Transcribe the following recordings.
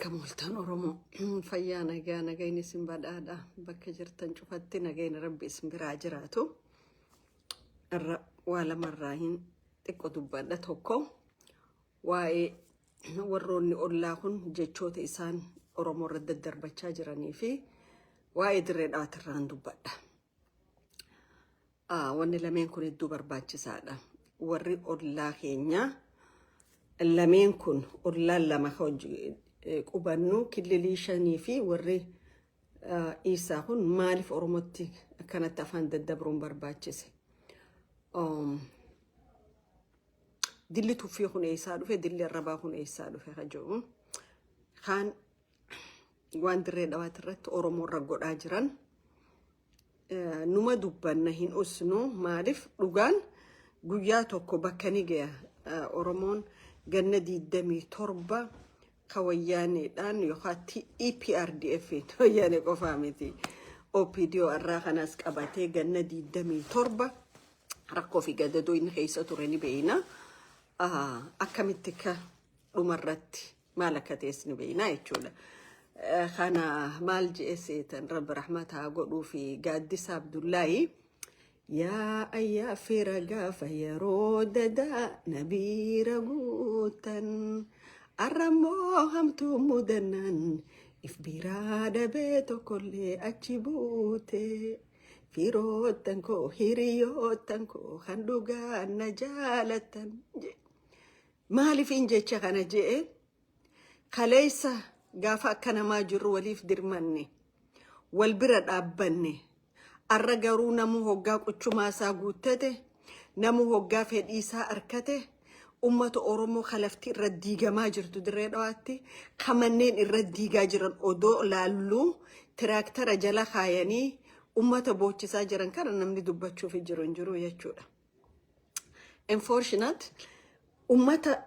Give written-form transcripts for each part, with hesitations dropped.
Akka mul'atan Oromoo fayyaa nagaa nagayni isin badhaadha bakka jirtan cufatti nagayni Rabbi isin biraa jiraatu irra waa lamarraa hin xiqqoo dubbadha tokko waa'ee warroonni ollaa kun jechoota isaan Oromoo irra daddarbachaa jiranii fi waa'ee dirree dhawaatirraan dubbadha. Wanni lameen kun hedduu barbaachisaadha. Warri ollaa keenya lameen kun ollaan lama qubannu kililii shanii fi warri isaa kun maaliif Oromootti akkanatti afaan daddabruun barbaachise? Dilli tuffii kun eessaa dhufe, dilli arrabaa kun eessaa dhufe kajo'u. Kaan waan dirree dhawaatirratti Oromoo irra godhaa jiran numa dubbanna hin usnu maaliif dhugaan guyyaa tokko bakka ni gaya Oromoon ganna 27 kawayyaaniidhaan yookaan EPRDF wayyaanee qofaa miti OPDO irraa kanas qabatee ganna 27 rakkoo fi gadadoo inni keessa ture ni beeyna akkamitti ka dhumarratti maal akka ta'es ni beeyna jechuudha. Kana maal je'eseetan Rabbi rahmataa godhuu fi Gaaddisa Abdullaahi yaa ayyaa fira gaafa yeroo dadaa nabiira guutan arramoo hamtuu mudannan if biraa dabee tokkollee achi buute firootan koo hiriyootan koo kan dhugaan na jaalatan maaliif hin jecha kana je'e kaleessa gaafa akka namaa jirru waliif dirmanne wal bira dhaabbanne arra garuu namu hoggaa quchumaasaa guuttate namu hoggaa fedhiisaa arkate ummata Oromoo kalafti irra diigamaa jirtu dirree dhawaatti kamanneen irra diigaa jiran odoo laalluu tiraaktara jala kaayanii ummata boochisaa jiran kana namni dubbachuuf jiru hin jiru jechuudha. Unfortunate ummata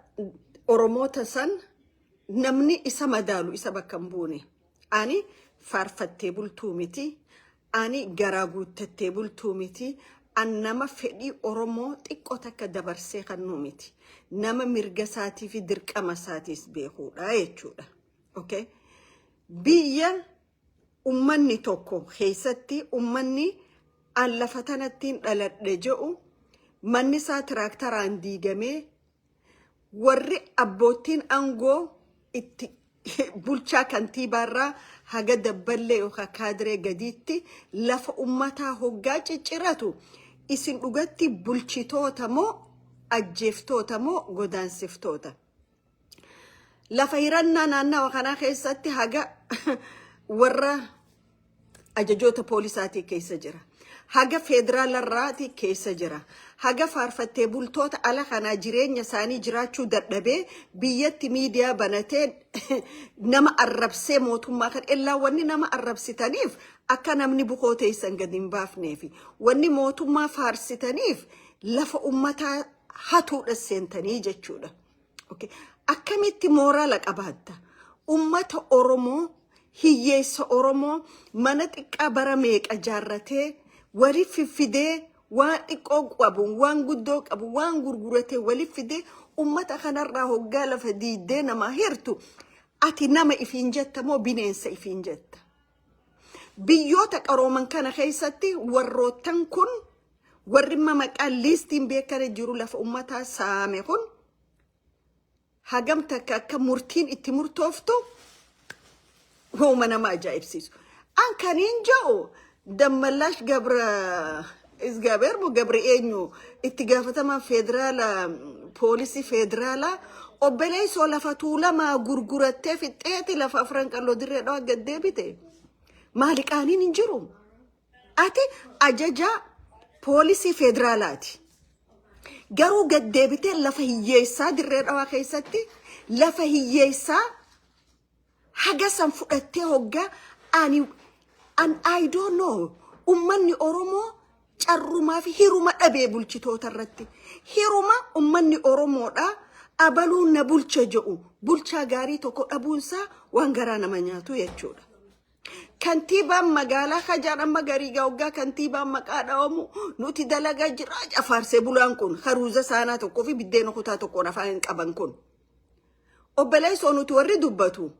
Oromoota san namni isa madaalu isa bakka hin buune ani faarfattee bultuu miti ani garaa guuttattee bultuu miti an nama fedhii Oromoo xiqqoo takka dabarsee kan nu miti nama mirga isaatii fi dirqama isaatiis beekuudha jechuudha. Okay? Biyya ummanni tokko keessatti ummanni an lafa tanattiin dhaladhe jedhu manni isaa tiraaktaraan diigamee warri abboottiin aangoo itti bulchaa kantiibaarraa haga dabballee yookaan kaadiree gadiitti lafa ummataa hoggaa cicciratu isin dhugatti bulchitoota moo ajjeeftoota moo godaansiftoota? Lafa hirannaa naannawa kanaa keessatti haga warra ajajoota poolisaatii keessa jira. Haga federaalarraati keessa jira. Haga faarfattee bultoota ala kanaa jireenya isaanii jiraachuu dadhabee biyyatti miidiyaa banatee nama arrabsee mootummaa kan illaa wanni nama arrabsitaniif akka namni bukoo teessan gadi hin baafneefi wanni mootummaa faarsitaniif lafa ummataa hatuudha seentanii jechuudha. Okay. Akkamitti mooraala qabaatta ummata Oromoo hiyyeessa Oromoo mana xiqqaa bara meeqa jaarratee waliif fiffidee waan xiqqoo qabu waan guddoo qabu waan gurguratee waliif fidee ummata kanarraa hoggaa lafa diiddee nama hirtu ati nama ifiin jetta moo bineensa ifiin jetta? Biyyoota qarooman kana keessatti warroottan kun warri maqaan liistiin beekame jiru lafa ummataa saame kun hagam takka akka murtiin itti murtooftu hooma nama ajaa'ibsiisu. An kaniin jedhu Dammallaash Gabra Isgabeer moo Gabri eenyu itti gaafatamaa federaala poolisii federaalaa obboleessoo lafa tuulamaa gurgurattee fixxeeti lafa afran qalloo dirree dhawaa gad deebite maali qaaniin hin jiru? Ati ajajaa poolisii federaalaati garuu gad deebite lafa hiyyeessaa dirree dhawaa keessatti lafa hiyyeessaa haga san fudhattee hoggaa I don't know ummanni Oromoo carrumaa fi hiruma dhabee bulchitoota irratti hiruma ummanni Oromoodha abaluun na bulcha jedhu bulchaa gaarii tokko dhabuunsaa waan garaa nama nyaatu jechuudha. Kantiibaan magaalaa kajaadhamma gariigaa hoggaa kantiibaan maqaa dhawamu nuti dalagaa jira jafaarsee bulaan kun haruuza saanaa tokkoo fi biddeena kutaa tokkoon afaan hin qaban kun obboleessoo nuti warri dubbatu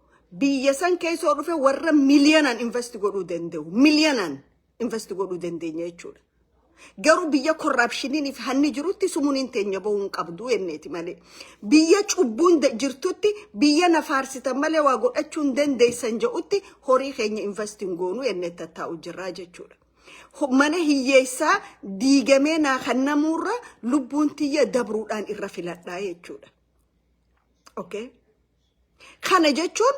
biyya san keessa dhufe warra miliyoonan invest godhuu danda'u miliyoonan invest godhuu dandeenya jechuudha. Garuu biyya corruptioniin fi hanni jirutti sumuun teenya bahuun qabdu enneeti malee biyya cubbuun jirtutti biyya nafaarsitan malee waa godhachuun dandeessan jedhutti horii keenya investing goonu enneetta taa'u jirraa jechuudha. Mana hiyyeessaa diigamee naa kannamurra lubbuun tiyya dabruudhaan irra filadhaa jechuudha. Okay? Kana jechuun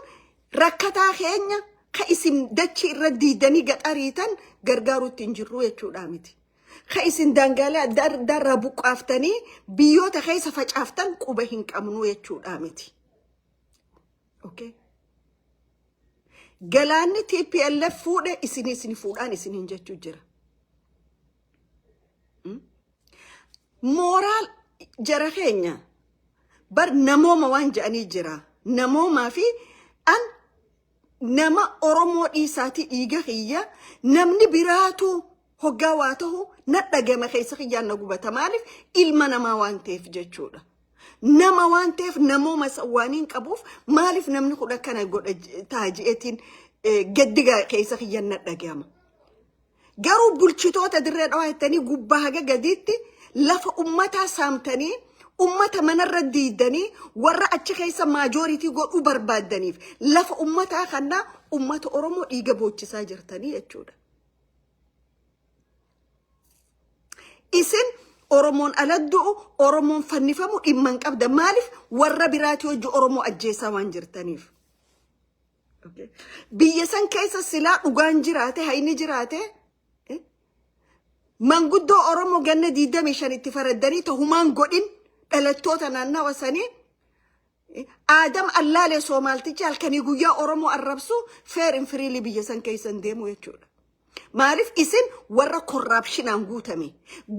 rakkataa keenya ka isin dachi irra diidanii gaxariitan gargaaruutti hin jirru jechuudha miti. Ka isin dangaalee darra buqqaaftanii biyyoota keessa facaaftan quba hin qabnu jechuudha miti. Okay? Galaanni TPLF fuudhe isin fuudhaan isin hin jechuu jira. Moraal jara keenya bar namooma waan jedhanii jira. Namoomaa fi an nama Oromoo dhiisaati dhiiga kiyya namni biraatu hoggaa waa ta'u nadhagama keessa kiyyaan na gubata maaliif ilma namaa waan ta'eef jechuudha. Nama waan ta'eef namooma waaniin qabuuf maaliif namni kudha kana godha taaji'etiin gaddiga keessa kiyyaan nadhagama. Garuu bulchitoota dirree dhawaatanii gubbaa haga gadiitti lafa ummataa saamtanii ummata manarra diidanii warra achi keessa majority godhuu barbaadaniif lafa ummataa kana ummata Oromoo dhiiga boochisaa jirtanii jechuudha. Isin Oromoon aladdu'u Oromoon fannifamu dhimman qabda maaliif warra biraati hojii Oromoo ajjeesaa waan jirtaniif. Okay. Biyya san keessa silaa dhugaan jiraate hayni jiraate manguddoo Oromoo ganna 25 itti faraddanii tahumaan godhin dhalattoota naannawa sanii Adam Allaale Soomaaltichi halkanii guyyaa Oromoo arrabsu fair and freely biyya san keessan deemu jechuudha. Maaliif isin warra corruptionaan guutame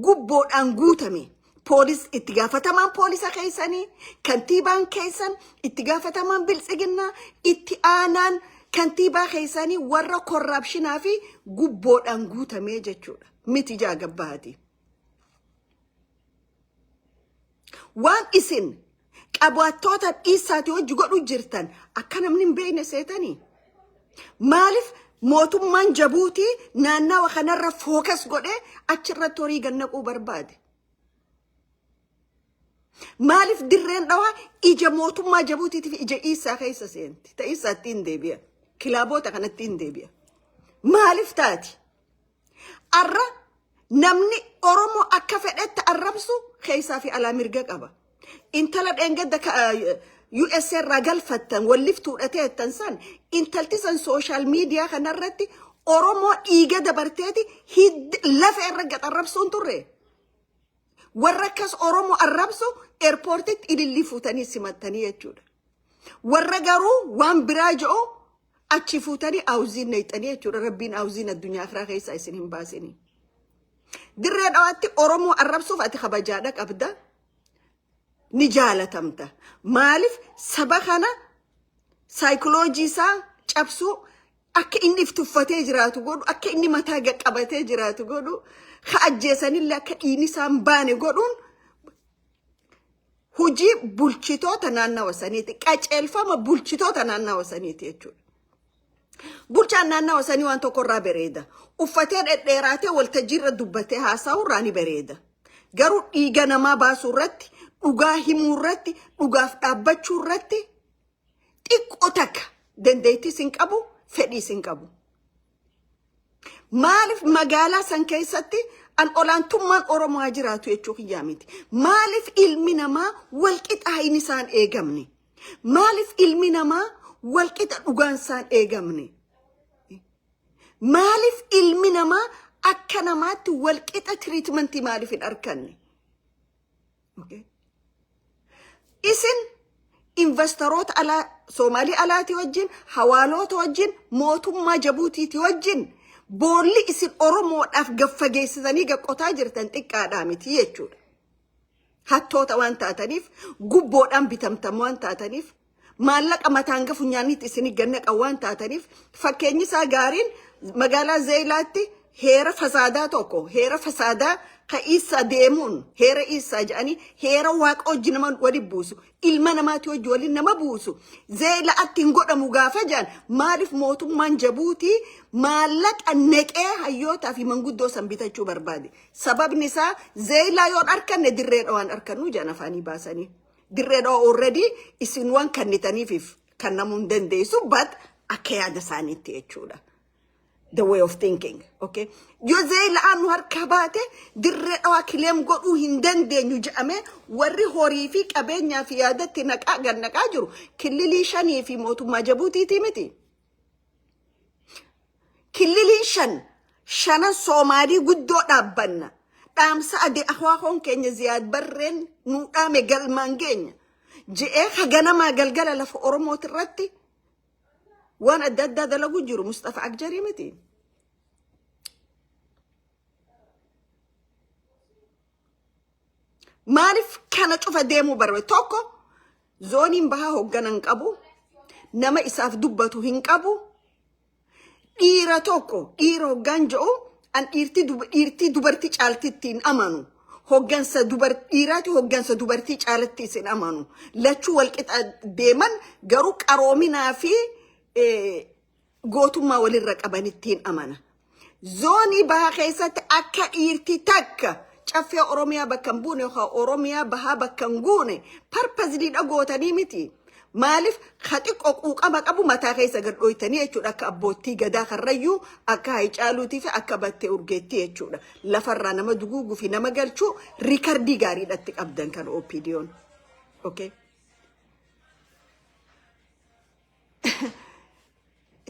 gubboodhaan guutame poolis itti gaafatamaan poolisa keessanii kantiibaan keessan itti gaafatamaan biltsiginnaa itti aanaan kantiibaa keessanii warra corruptionaa fi gubboodhaan guutame jechuudha. Miti jaagabbaati. Waan isin qabaattoota dhiisaati hojii godhu jirtan akka namni hin beekne seetanii. Maaliif mootummaan Jabuutii naannawa kanarra fookas godhee achirratti horii gannaquu barbaade. Maaliif dirreen dhawaa ija mootummaa Jabuutiitiif ija Isaa keessa seenti. Ta'isaa ittiin deebi'a. Kilaaboota kanatti hin deebi'a. Maaliif taati? Arra namni Oromoo akka fedhetti arrabsu keessaa fi alaa mirga qaba. Intala dheengadda USA irraa galfattan walliftuudhatee jettan san intalti san social media kanarratti Oromoo dhiiga dabarteeti lafa irra gaxarrabsuun turre. Warra akkas Oromoo arrabsu airportitti ilillii fuutanii simattanii jechuudha. Warra garuu waan biraa jedhu achi fuutanii awuziin neexanii jechuudha. Rabbiin awuziin addunyaa akhiraa keessaa isin hin baasini. Dirree dhawaatti Oromoo arrabsuuf ati kabajaadha qabda. Ni jaalatamta. Maaliif saba kana saayikoloojii isaa cabsuu akka inni iftuffatee jiraatu godhu akka inni mataa qabatee jiraatu godhu ka ajjeesanillee akka dhiini isaan baane godhuun hojii bulchitoota naannawa saniiti. Qaceelfama bulchitoota naannawa saniiti jechuudha. Bulchaan naannawa sanii waan tokkorraa bareeda. Uffatee dhedheeraatee waltajjiirra dubbatee haasa'u irraa ni bareeda. Garuu dhiiga namaa baasuu irratti dhugaa himuu irratti dhugaaf dhaabbachuu irratti xiqqoo takka dandeettii sin qabu fedhii sin qabu. Maaliif magaalaa san keessatti an olaantummaan Oromoo jiraatu jechuu kiyyaa miti. Maaliif ilmi namaa walqixa hin isaan eegamne? Maaliif ilmi namaa walqixa dhugaan isaan eegamne? Maaliif ilmi namaa akka namaatti walqixa treatmentii maaliif hin arganne? Okay. Isin investoroota alaa Soomaalii alaati wajjin hawaaloota wajjin mootummaa Jabuutiiti wajjin boolli isin Oromoodhaaf gaffageessitanii gaqqotaa jirtan xiqqaadhaa miti jechuudha. Hattoota waan taataniif gubboodhaan bitamtan waan taataniif maallaqa mataan gafunyaaniitti isin gannaqa waan taataniif fakkeenyi isaa gaariin magaalaa Zeeyilaatti heera fasaadaa tokko heera fasaadaa كإيسا ديمون هيرا إيسا جاني هيرا واق أجنما ودي بوسو إلمانا ما توجه ولينا ما بوسو زي لا أتنقود مغافة جان مارف موتو من جبوتي مالك أنك هيوتا في منقود دوسن بيتا شو بربادي سبب نساء زي لا يون أركان ندرين أوان أركانو جانا فاني باساني درين أو already إسنوان كان نتاني فيف كان نمون دندي سبات أكيا دساني تيجودا the way of thinking, okay? Jose la anu har kabate dirre awa kilem go u hinden de nyu jame warri horrific abenya fi adati naqa ganna qajuru kilili shani fi motu majabuti timiti kilili shana somali guddo dabbanna damsa ade ahwa hon kenya ziyad barren nu dame gal mangenya je khagana ma galgala la fu oromo tirati وانا دادا دا لغو جيرو مصطفى عجري متي مارف كان تشوف ديمو بربي توكو زونين بها هوغانن قبو نما اساف دبتو هنقبو إيرا توكو إيرو غانجو ان إيرتي دبرتي چالتتين امانو هوغانسا إيراتي هوغانسا دبرتي چالتي سين امانو لچو والقطا ديمن غرو قرومينا في قوتما وللرقبانتين أمانة زوني بها خيسات أكا إيرتي تاكا شافي أوروميا بكمبوني وخا أوروميا بها بكنغوني پرپز لين أقوتاني متي مالف خاتق أقوق أمك أبو متا خيسا قد أويتاني أچودا أكا أبوتي قداخ الرأيو أكا هيچالوتي في أكا باتي أرغيتي أچودا لفر نما دقوقو في نما قلچو ريكاردي غاري داتك أبدان كان أوبيديون أوكي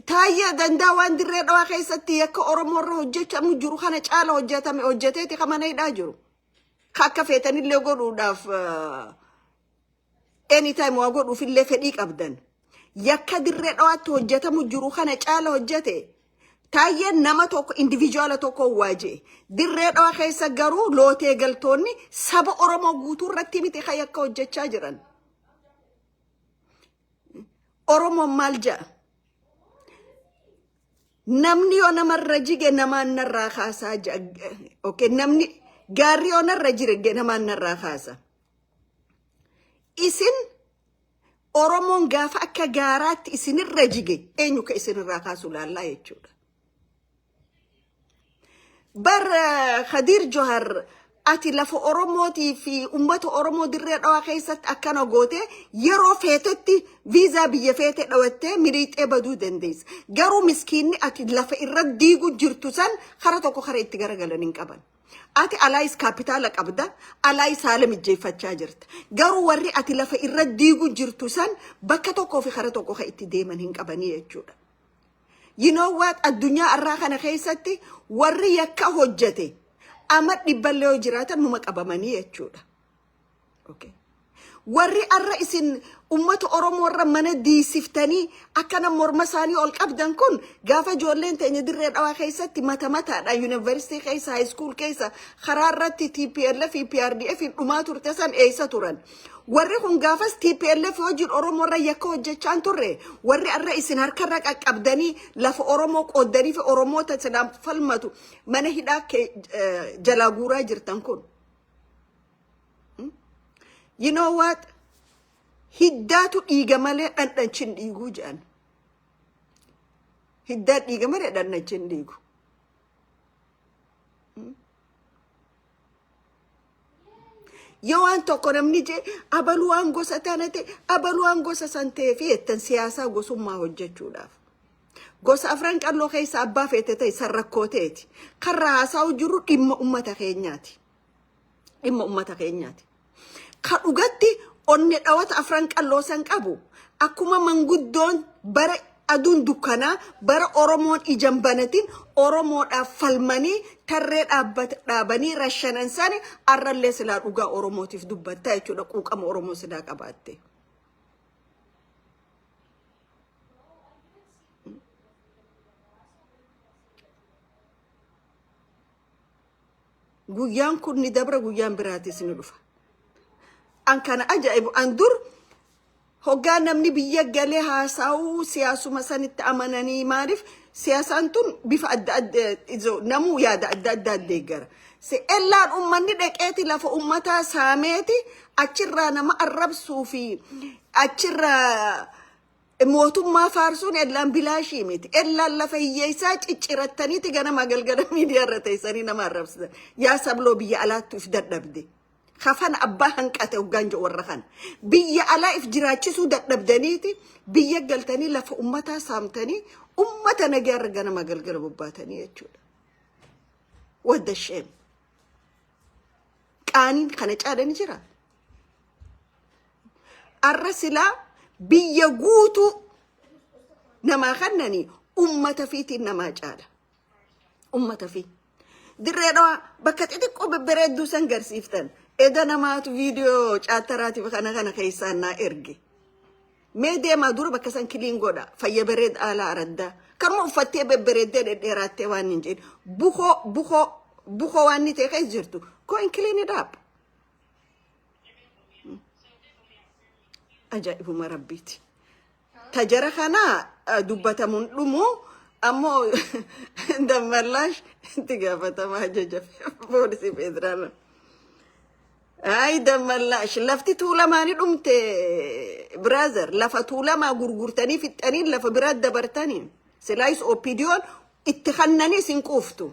تايا دنداوان دريد واخيستي يك أورمور هجّة مجرو خانة على هجّة من هجّتي كمان يداجرو خاك فيتني اللي يقولوا داف anytime وأقولوا في اللي فريق أبداً يك دريد وات هجّة مجرو خانة على هجّتي تايا نما توك individual توكو واجي دريد واخيسة جرو لو تيجلتوني سب أورمو غوتو رتيمي تخيّك هجّة شاجران أورمو مالجا namni ona marrajige naman narra khasa okay namni gari ona rajige naman narra khasa isin oromon gafa akka garat isin rajige enyu ka isin ra khasu lalla yechuda bar khadir johar ati lafu oromoti fi ummatu oromo dirre dawa khaysat akana gote yero fetetti visa biye fete dawette mirite badu dendes garu miskini ati lafa irraddigu jirtusan kharato ko khare itti garagalan qaban ati alais capital qabda alais salam jefacha jirt garu warri ati lafa irraddigu jirtusan bakka tokko fi kharato ko itti deeman hin qabani yechuda you know what ad-dunya arrakhana khaysatti warri yakka hojjate أمد دبلو جراتا نمك أباماني يجودا أوكي وري الرئيسين أمة أورومو ورا من دي سفتاني أكنا مرمساني أول أبدان كون قافا جولين تاني دريد أوا خيسا ماتا دا يونيفرسيتي خيسا هاي سكول كيسا خرارات تي بي ال في بي ار دي اف أمات ورتسان ايسا توران وري خون قافاس تي بي ال في وجه أورومو ورا يكو جيشان توري وري الرئيسين هركرك أبداني لف أورومو قدري في أورومو تسلام فالماتو من هداك جلاغورا جرتان كون you know what hiddatu igamale dan cin digu jan hiddat igamale dan cin digu yawan to konamni je abaluan gosa tanate abaluan gosa sante fi etan siyasa gosumma hojjechuudaf gosa afran qallo khaysa abba fetete sarrakoteti qarra hasaw juru dimma ummata keenyati kadugatti onne dawata afran qallo san qabu akuma manguddon bara adun dukana bara oromon ijambanatin oromo da falmani tarre dabani rashanan sani arralle sila duga oromotif dubbata yechuda quqam oromo sida qabatte guyan kun ni dabra guyan birati sinu dufa an kana ajaib andur hogan namni biya gale hasaw siyasu masanit amanani marif siyasan tun bifa adda izo namu ya da degar Ellaan ummanni dhaqeeti lafa ummataa saameeti achirraa nama arrabsuu fi achirraa mootummaa faarsuun ellaan bilaashii miti. Ellaan lafa hiyyeessaa ciccirattaniiti ganama galgala miidiyaa irra teessanii nama arrabsisan. Yaa sabloo biyya alaattu if dadhabde. Kafan abbaa hanqate hoggaan jedhu warra kana. Biyya alaa if jiraachisuu dadhabdaniiti biyya galtanii lafa ummataa saamtanii ummata nagaarra ganama galgala bobbaatanii jechuudha. What the shame. Qaaniin kana caalani jira. Arra silaa biyya guutuu namaa kannanii ummata fiitiin namaa caala. Ummata fi. Dirreedhaa bakka xixiqqoo bebbereedduu san garsiiftan. Eda namaatu viidiyoo caattaraatiif kana keessaan naa erge. Mee deemaa dura bakka san kiliin godha. Fayya bareed alaa araddaa. Kanuma uffattee bebbereeddee dhedheeraattee waan hin jedhin. Buko waan ni ta'e keessa jirtu. Go and clean it up. Ajaa'ibuma rabbiiti. Tajara kana dubbatamuun dhumu ammoo dammallaash itti gaafatamaa ajaja poolisii federaala. Ay dammallaash lafti tuulamaani dhumte brother lafa tuulamaa gurgurtanii fixxanii lafa biraa dabartanii silaayis opidiyoon itti kannanii sin quuftu.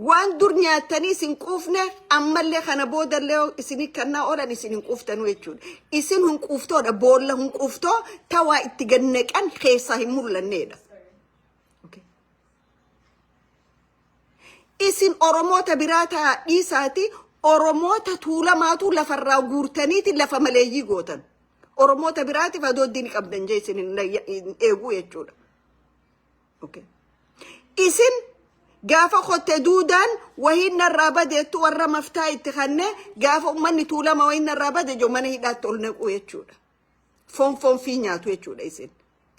Waan dur nyaatanii sin quufne ammallee kana boodallee isinii kannaa oolan isinin quuftanu jechuudha. Isin hun quuftoodha boolla hun quuftoo tawaa itti ganneqan keessaa hin mul'anneedha. Isin Oromoota biraa ta'a dhiisaati Oromoota tuulamaatu lafarraa guurtaniiti lafa maleeyyii gootan. Oromoota biraatiif adooddiin qabdan jee isin eeguu jechuudha. Isin gaafa qotte duudaan wahiin narraa badeettu warra maftaa itti kanne gaafa ummanni tuulama wahiin narraa bade jo mana hidhaatti ol naquu jechuudha. Foon fi nyaatu jechuudha isin.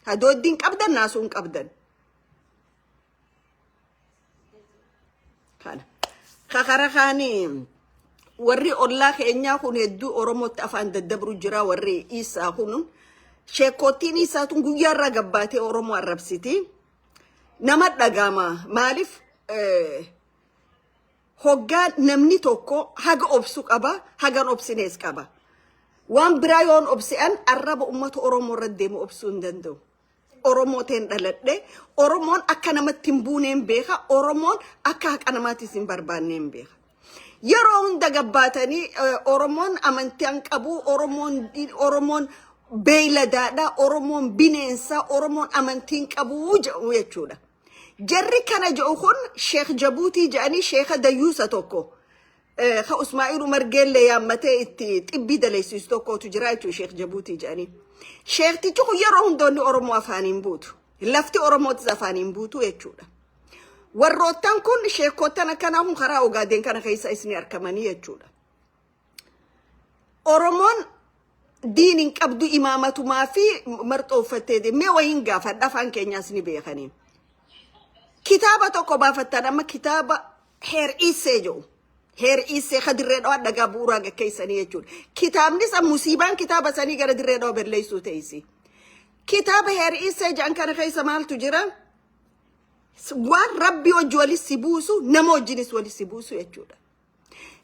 Adooddiin qabdan naasuun qabdan. Kana. Kakara kaanii warri ollaa keenyaa kun hedduu Oromootti afaan daddabru jira warri isaa kun. Sheekottiin isaa tun guyyaarra gabbaatee Oromoo arrabsiti. Nama dhagama maaliif hoggaan namni tokko haga obsu qaba hagan obsinees qaba. Waan biraa yoon obsi'an arraba ummata Oromoo irra deemu obsuu hin danda'u. Oromooteen dhaladhe Oromoon akka namatti hin buuneen beeka Oromoon akka haqa namaattis hin barbaanneen beeka. Yeroo hunda gabbaatanii Oromoon amantiin qabu Oromoon beeyladaadha Oromoon bineensa Oromoon amantiin qabu jechuudha. Jarri kana jedhu kun Sheekh Jabuutii jedhanii Sheekha Dayyuusa tokko ka Usmaa'il Umar Geellee yaammatee itti xibbii daleessisu tokkotu jira jechuudha Sheekh Jabuutii jedhanii. Sheektichi kun yeroo hundoonni Oromoo afaaniin buutu. Lafti Oromootis afaaniin buutu jechuudha. Warroottan kun sheekottan akkanaa kun karaa Ogaadeen kana keessa isin argamanii jechuudha. Oromoon diinin qabdu imaamatumaa fi marxoo uffattee deemee wayiin gaafadha afaan keenyaas ni beekanii. Kitaaba tokko baafattan amma kitaaba Heer Isee jedhu. Heer Isee ka dirreedhaa dhagaa bu'uuraa gaggeessanii jechuudha. Kitaabnis musiibaan kitaaba sanii gara dirreedhaa balleessuu ta'isi. Kitaaba Heer Isee jedhan kana keessa maaltu jira? Waan Rabbi hojii walis si buusu nama hojiinis walis si buusu jechuudha.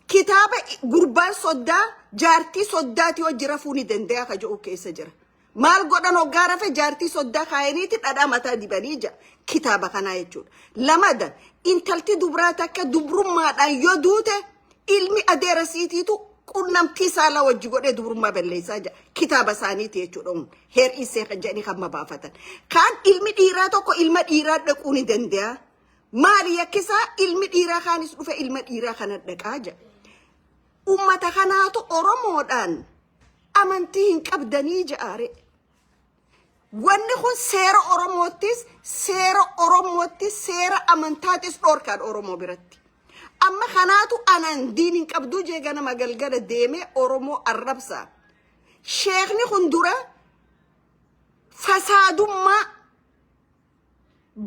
Kitaaba gurbaan soddaa jaartii soddaati hojii rafuu ni danda'a ka jedhu keessa jira. Maal godhan hoggaa rafe jaartii soddaa kaayaniiti dhadhaa mataa dibanii jira. Kitaaba kanaa jechuudha. Lamada intalti dubraa takka dubrummaadhaan yoo duute ilmi adeera siitiitu qunnamtii saalaa wajji godhee dubrummaa balleessaa jira. Kitaaba isaaniiti jechuudha. Heer Isee kan jedhanii kan baafatan. Kaan ilmi dhiiraa tokko ilma dhiiraa dhaquu ni danda'a. Maali yakkisaa ilmi dhiiraa kaanis dhufe ilma dhiiraa kana dhaqaa jira. Ummata kanaatu Oromoodhaan amantii hin qabdanii ja'aare. Wanni kun seera Oromoottis seera amantaatis dhorkaan Oromoo biratti. Amma kanaatu anan diinin qabduu jeegana magalgala deemee Oromoo arrabsa. Sheekni kun dura fasaadummaa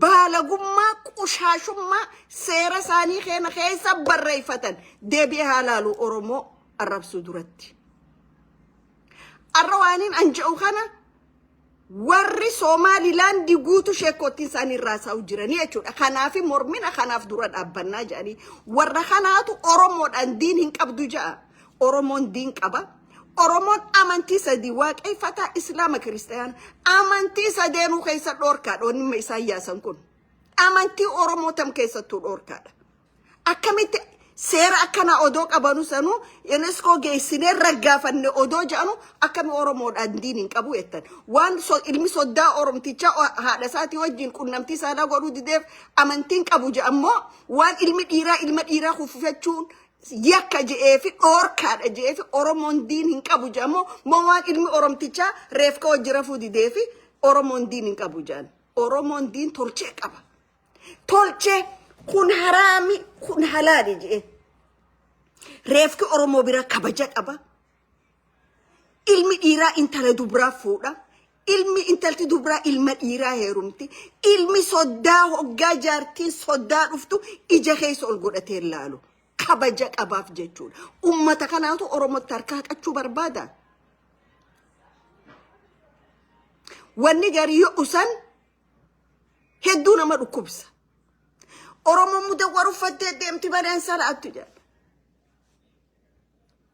baalagummaa qushaashummaa seera isaanii keessa barreeffatan deebi'ee haalaalu Oromoo arrabsuu duratti. Arrawaaniin anja'u kana warri Somaliland guutu sheekottiin isaanii irraa saa'u jiranii jechuudha. Kanaafi mormina kanaaf dura dhaabbannaa jedhanii warra kanaatu Oromoodhaan diin hin qabdu ja'a. Oromoon diin qaba. Oromoon amantii sadii waaqeffataa Islaama Kiristaanaa amantii sadeenuu keessa dhorkaadha. Onnima isaan yaasan kun amantii Oromoo tam keessattuu dhorkaadha. Akkamitti seera akkana odoo qabanu sanu UNESCO geessinee raggaafanne odoo jedhanu akkami Oromoodhaan diin hin qabu jettan. Waan ilmi soddaa Oromtichaa haadha isaatii wajjin qunnamtii saanaa godhuu dideef amantiin qabu jedhammoo waan ilma dhiiraa kufufachuun yakka je'eefi dhorkaadha je'eefi Oromoon diin hin qabu jedhammoo moo waan ilmi Oromtichaa reefka wajji rafuu dideefi Oromoon diin hin qabu jedhan. Oromoon diin tolchee qaba. Tolchee kun haraami kun halaali je'e. Reefki Oromoo bira kabaja qaba. Ilmi dhiiraa intala dubraa fuudha. Ilmi intalti dubraa ilma dhiiraa heerumti. Ilmi soddaa hoggaa jaartiin soddaa dhuftu ija keessa ol godhatee laalu. Kabaja qabaaf jechuudha. Ummata kanaatu Oromootti harkaa qachuu barbaada. Wanni garii yoo usan hedduu nama dhukkubsa. Oromoon mudawwar uffattee deemti badaan salaattu jedha.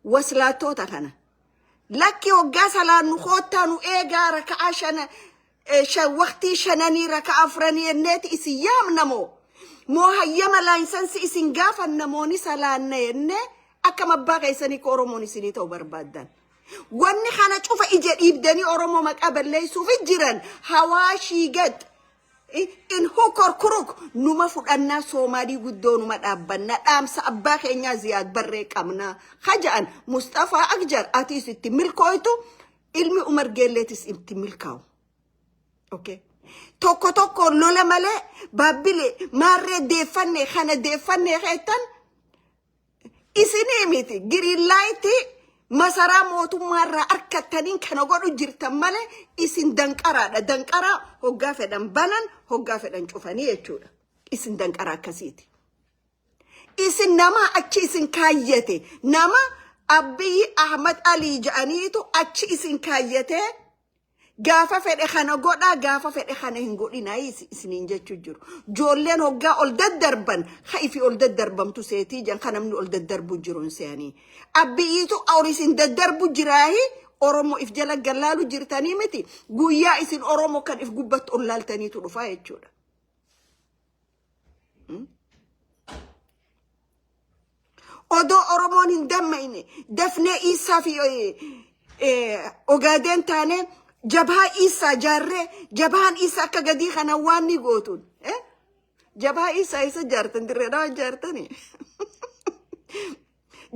Waslaattoota kana. Lakki hoggaa salaannu koottaanu eegaa raka'a waqtii shananii raka'a afranii enneeti isin yaamnamoo. Moo hayyama laayinsansi isin gaafan namoonni salaanna jennee akka mabbaa keessanii ko Oromoon isinii ta'u barbaadan. Wanni kana cufa ija dhiibdanii Oromoo maqaa balleessuuf jiran hawaashii gad in hokor kuruk numa fudhannaa Soomaalii guddoo numa dhaabbannaa dhaamsa abbaa keenyaa Ziyaad Barree qabnaa haja'an Mustafaa Akjar atiis itti milkooytu ilmi Umar Geelleetis itti milkaa'u. Okay. Tokko lola malee baabbilee maarree deeffannee kana deeffannee keettan isinii miti giriillaayitii masaraa mootummaarraa harkattaniin kana godhu jirtan malee isin danqaraadha. Danqaraa hoggaa fedhan banan hoggaa fedhan cufanii jechuudha. Isin danqaraa akkasiiti. Isin nama achi isin kaayyate nama Abiyyi Ahmad Ali jedhaniitu achi isin kaayyate. Gaafa fedhe kana godhaa gaafa fedhe kana hin godhinaa isiniin jechuu jiru. Joolleen hoggaa ol daddarban haifi ol daddarbamtu seetii jan kan namni ol daddarbu jiruun se'anii. Abiyyiitu awri isin daddarbu jiraahi Oromoo if jala gallaalu jirtanii miti guyyaa isin Oromoo kan if gubbattu ol laaltaniitu dhufaa jechuudha. Odoo Oromoon hin dammayne dafnee Isaa fi Ogaadeen taanee jabaa Isaa jaarree jabaan Isaa akka gadii kana waan ni gootun. Jabaa Isaa isa jaartan dirreedhaa jaartanii.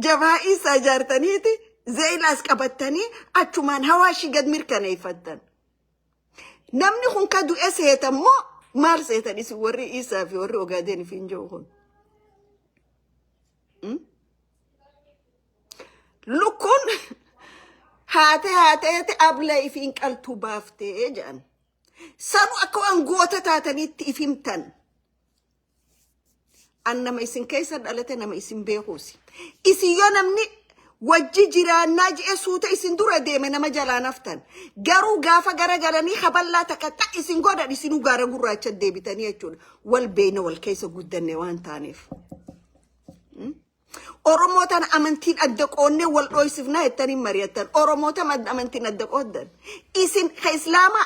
Jabaa Isaa jaartaniiti zeeyilaas qabattanii achumaan hawaashii gad mirkaneeffattan. Namni kun ka du'e seetan moo maal seetan isin warri Isaa fi warri Ogaadeen fi hin jiru kun. Lukkuun haate abla ifiin qaltuu baaftee jedhan. Sanu akka waan goota taataniitti ifimtan. An nama isin keessa dhalate nama isin beekuusi. Isin yoo namni wajji jiraannaa je'e suuta isin dura deeme nama jalaa naftan. Garuu gaafa garagalanii kaballaa takka isin godhan isinuu gaara gurraacha deebitanii jechuudha. Wal beena wal keessa guddanne waan taaneef. Oromootaan amantiin adda qoonnee wal dho'isifnaa jettanii mari'attan. Oromootaan amantiin adda qooddan. Isin ka Islaama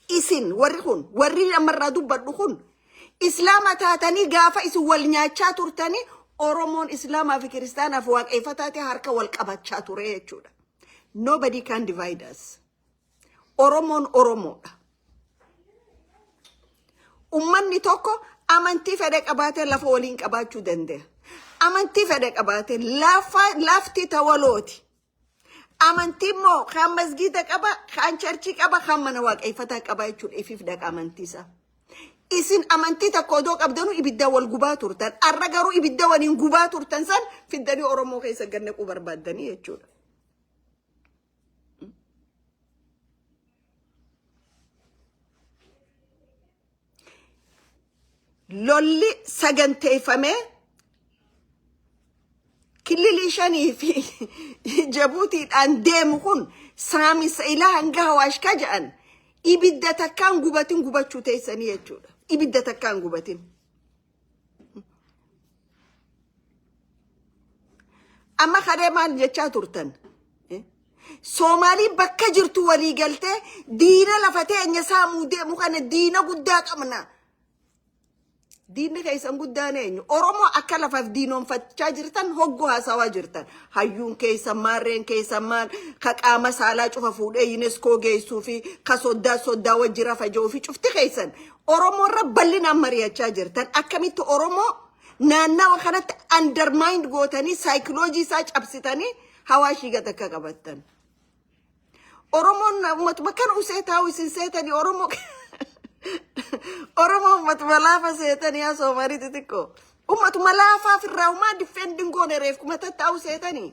isin warri kun warri amarraa dubbadhu kun Islaama taatanii gaafa isin wal nyaachaa turtanii Oromoon Islaamaa fi Kiristaanaaf waaqeffataatee harka wal qabachaa ture jechuudha. Nobody can divide us. Oromoon Oromoodha. Ummanni tokko amantii fedhe qabaatee lafa waliin qabaachuu danda'a. Amantii fedhe qabaatee lafti tawalooti. Amantii moo kan masgiida qaba, kan charchii qaba, kan mana waaqeffataa qaba jechuudha ifiif dhaqa amantiisa. Isin amantii takko odoo qabdanu ibidda wal gubaa turtan. Arra garuu ibidda waliin gubaa turtan san fiddanii Oromoo keessa gannaquu barbaaddanii jechuudha. Lolli saganteeffamee kilili shanii fi Jabuutiidhaan deemu kun saamisa ilaa hanga Hawaash ka jedhan ibidda takkaan gubatin gubachuu teessanii jechuudha. Ibidda takkaan gubatin. Amma kadee maal jechaa turtan? Somali bakka jirtu walii galtee diina lafatee enya saamuu deemu kana diina guddaa qabna. Diinni keessan guddaan eenyu? Oromoo akka lafaaf diinoonfachaa jirtan hoggoo haasawaa jirtan. Hayyuun keessan maarreen keessan maal ka qaama saalaa cufa fuudhee UNESCO geessuu fi ka soddaa wajjira faja'uu fi cufti keessan. Oromoo irra bal'inaan mari'achaa jirtan. Akkamitti Oromoo naannawa kanatti undermined gootanii saayikoloojii isaa cabsitanii hawaashii gad akka qabattan. Oromoon ummatuma kan useetaa isin seetanii Oromoo ummatuma laafa seetanii yaa Soomarii xixiqqoo. Ummatuma laafaaf irraa umaa diffeendin goone reef kuma tattaa'u seetanii.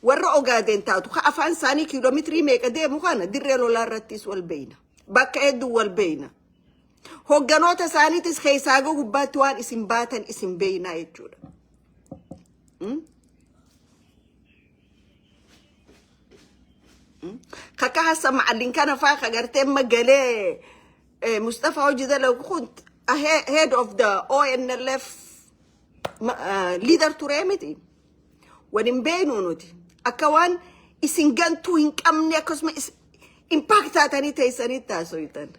Warra Ogaadeen taatu ka afaan isaanii kiiloomeetirii meeqa deemu kana dirree lolaa irrattis wal beeyna. Bakka hedduu wal beeyna. Hogganoota isaaniitis keessaa gubbaatti waan isin baatan isin beeynaa jechuudha. Kaka Hassan Ma'allin kana faa kagartee magalee Mustafa Hojidala kunt head of the ONLF leader ture miti. Wadin beenu nuti. Akka waan isin gantuu hin qabne akkasuma impact taatanii teessanii taasoitan.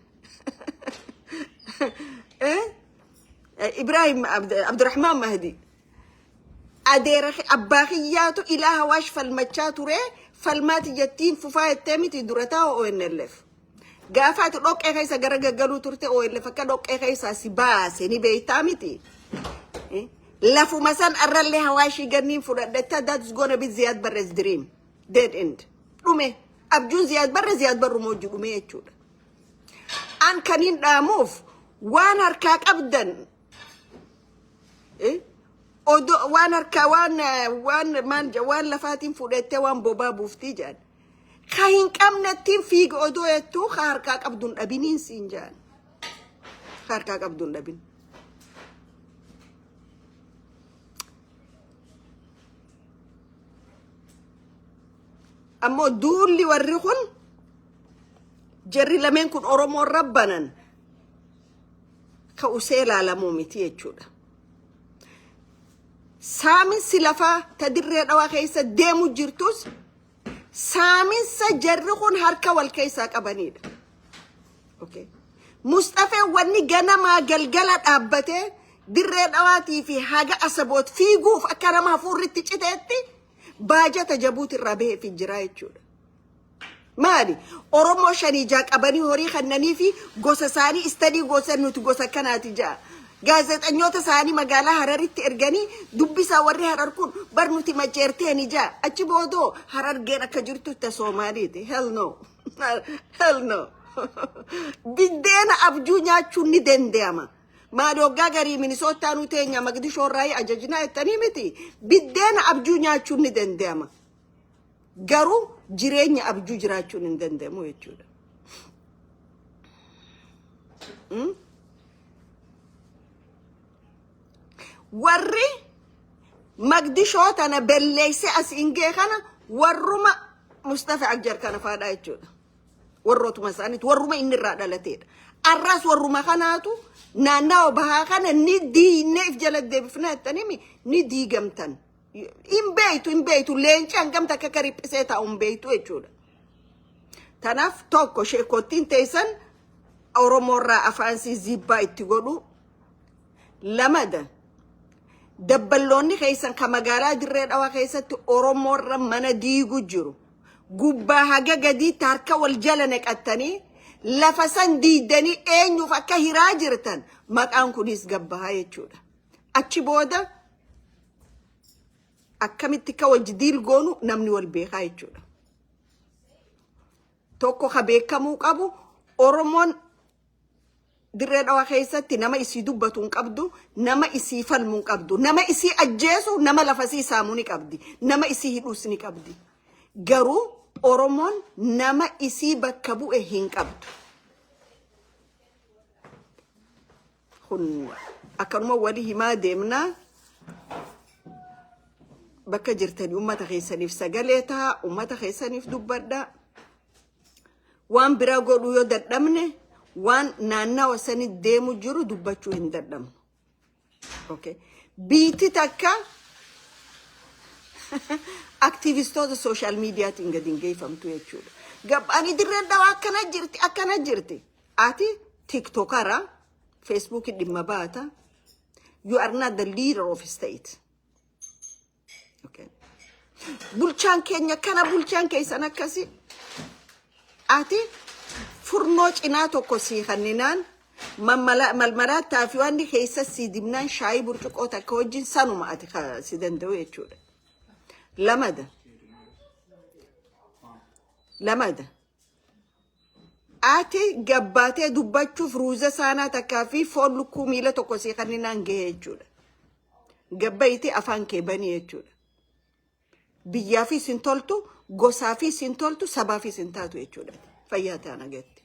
Ibrahim Abdurrahman Mahdi. Adeera abbaakiyaatu ilaa hawaash falmachaa ture. Falmaati jettiin fufaa etteemiti durataa ONLF. Gaafaati dhoqqee keessa gara gaggaluu turte ONLF akka dhoqqee keessa si baase ni beektaa miti. Lafuma san arrallee hawaashii ganniin fudhadhetta that's gonna be Ziyaad Barre's dream. Dead end. Dhume. Abjuun Ziyaad Barru moojju dhume jechuudha. An kaniin dhaamuuf waan harkaa qabdan. Odo waan harka waan lafaatiin fudhattee waan bobaa buuftii jaan. Ka hin qabnettiin fiiga odoo jettuu ka harkaa qabduun dhabiniin siin jaan. Ka harkaa qabduun dhabin. Ammoo duulli warri kun jarri lameen kun Oromoo rabbanan ka usee ilaalamuu miti jechuudha. Saaminsi lafaa ta dirree dhawaa keessa deemu jirtus saaminsa jarri kun harka wal keessaa qabanidha. Okay. Mustafaa wanni ganamaa galgala dhaabbatee dirree dhawaatii fi haga asaboot fiiguuf akka nama hafuurritti citeetti baajata jabuuti irraa bahee fi jira jechuudha. Maali? Oromoo shanii jaa qabanii horii kannanii fi gosa isaanii istadii gosa nuti gosa kanaati jaa. Gaazexanyoota isaanii magaalaa Hararitti erganii dubbisaa warri Harar kun barnuti macheerteeni jaa. Achi boodoo Harargeen akka jirtu ta Soomaaliiti. Hell no. Hell no. Biddeena abjuu nyaachuun ni danda'ama. Maali hoggaa garii Minisootaa nu teenya Magdishoo irraa ajajnaa jettanii miti. Biddeena abjuu nyaachuun ni danda'ama. Garuu jireenya abjuu jiraachuun hin danda'amu jechuudha. Warri Magdishoo tana belleesse as ingee kana warruma Mustafa Agjar kana faadhaa jechuudha. Warrootuma isaaniiti warruma inni irraa dhalateedha. Arraas warruma kanaatu naannawaa bahaa kana ni diinneef jala deebifna jettanii ni diigamtan. In beeytu leenci hangamta akka kariphisee taa'u hin beeytu jechuudha. Tanaaf tokko sheekottiin teessan Oromoorraa afaansii zibbaa itti godhu. Lamada dabballoonni keessan ka magaalaa dirree dhawaa keessatti Oromoorra mana diigu jiru. Gubbaa haga gadiitti harka wal jala naqattanii lafa san diidanii eenyuuf akka hiraa jirtan maqaan kunis gabbahaa jechuudha. Achi booda akkamitti ka wajji diil goonu namni wal beekaa jechuudha. Tokko ka beekamuu qabu Oromoon dirree dhawaa keessatti nama isii dubbatu hin qabdu, nama isii falmu hin qabdu, nama isii ajjeesu, nama lafa isii saamuu ni qabdi, nama isii hidhuus ni qabdi. Garuu Oromoon nama isii bakka bu'e hin qabdu. Kun akkanuma walii himaa deemnaa bakka jirtanii ummata keessaniif sagalee ta'a, ummata keessaniif dubbadhaa. waan bira godhu yoo dadhabne waan naannawa sani deemu jiru dubbachuu hin dadhabnu. Okay. Biiti takka aktivistoota social media gadi hin geeffamtu jechuudha. Gabbaanii dirree dhawaa akkana jirti. Ati TikTokara, Facebook dhimma baata. You are not the leader of state. Okay. Bulchaan keenya kana bulchaan keessan akkasi. Ati furnoo cinaa tokko sii kanninaan malmalaa taafi waan keessa sii dibnaan shaayii burcuqoo takka wajjin sanuma ati si danda'u jechuudha. Lamada. Ati gabbaatee dubbachuuf ruuza saanaa takkaa fi foon lukkuu miila tokko sii kanninaan gahee jechuudha. Gabbaayitee afaan kee banii jechuudha. Biyyaa fi sin toltu, gosaa fi sin toltu, sabaa fi sin taatu jechuudha. Fayyaa ta'an agarti.